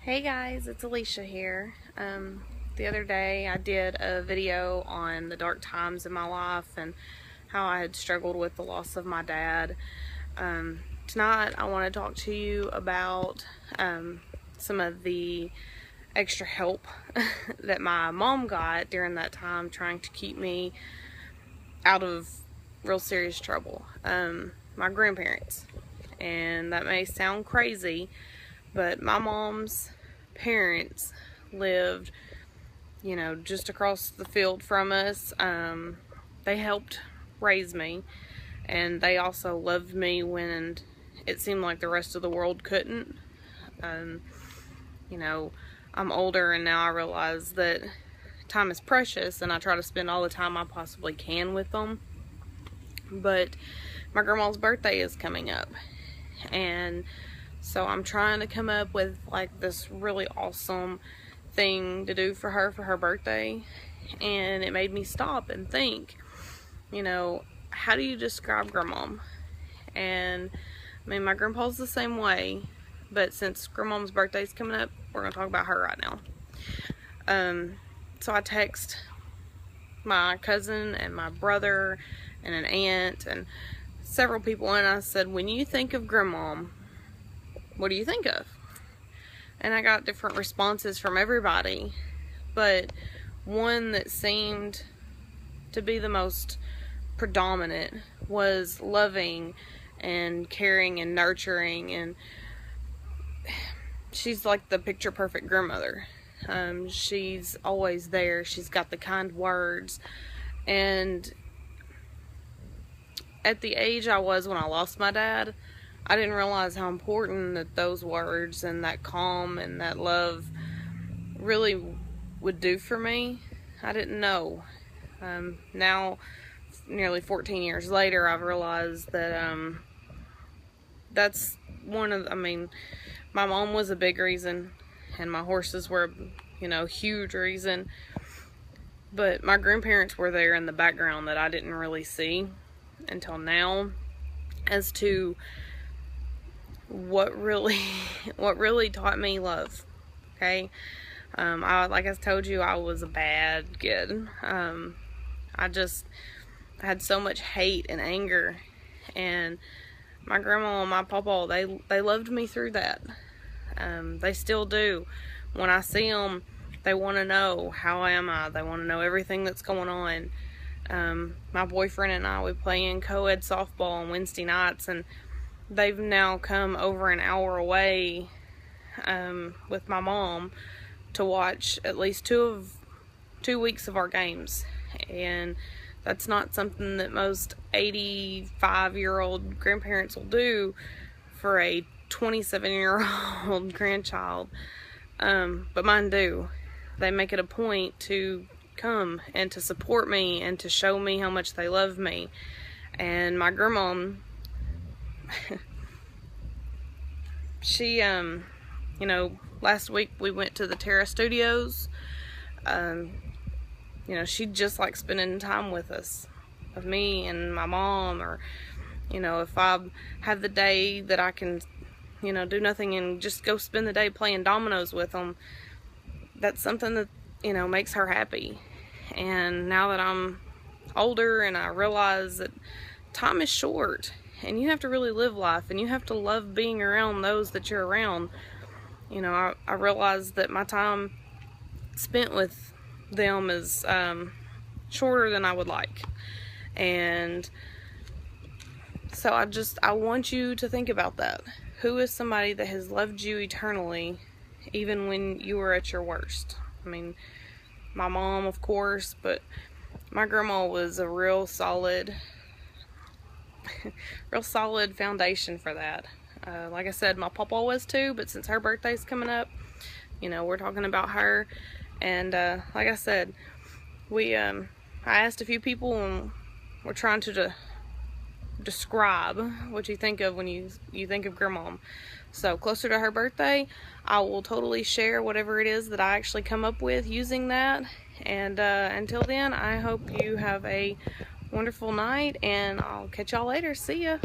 Hey guys, it's Alicia here. The other day I did a video on the dark times in my life and how I had struggled with the loss of my dad. Tonight I want to talk to you about some of the extra help that my mom got during that time trying to keep me out of real serious trouble. My grandparents. And that may sound crazy, but my mom's parents lived, just across the field from us. They helped raise me, and they also loved me when it seemed like the rest of the world couldn't. I'm older, and now I realize that time is precious, and I try to spend all the time I possibly can with them. But my grandma's birthday is coming up, and so I'm trying to come up with like this really awesome thing to do for her birthday. And it made me stop and think, how do you describe Grandmom? And I mean, my grandpa's the same way, but since Grandmom's birthday's coming up, we're gonna talk about her right now. So I text my cousin and my brother and an aunt and several people, and I said, when you think of Grandmom, what do you think of? And I got different responses from everybody, but one that seemed to be the most predominant was loving and caring and nurturing, and she's like the picture perfect grandmother. She's always there. She's got the kind words, and at the age I was when I lost my dad, I didn't realize how important that those words and that calm and that love really would do for me. I didn't know. Now, nearly 14 years later, I've realized that that's one of, my mom was a big reason, and my horses were, a huge reason. But my grandparents were there in the background that I didn't really see until now, as to what really taught me love. Okay, like I told you, I was a bad kid. I had so much hate and anger, and my grandma and my papa, they loved me through that. They still do. When I see them, they want to know how am I. They want to know everything that's going on. My boyfriend and I, we play in co-ed softball on Wednesday nights, and they've now come over an hour away with my mom to watch at least 2 weeks of our games. And that's not something that most 85-year-old grandparents will do for a 27-year-old grandchild. But mine do. They make it a point to come and to support me and to show me how much they love me. And my grandmom, she, last week we went to the Terra Studios. She just likes spending time with us, with me and my mom, or, if I have the day that I can, do nothing and just go spend the day playing dominoes with them, that's something that, makes her happy. And now that I'm older and I realize that time is short, and you have to really live life, and you have to love being around those that you're around. I realized that my time spent with them is shorter than I would like. And so I want you to think about that. Who is somebody that has loved you eternally, even when you were at your worst? My mom, of course, but my grandma was a real solid foundation for that. Like I said, my papa was too, but since her birthday's coming up, we're talking about her. And like I said, I asked a few people, and we're trying to describe what you think of when you think of Grandmom. So closer to her birthday, I will totally share whatever it is that I actually come up with using that. And until then, I hope you have a wonderful night, and I'll catch y'all later. See ya.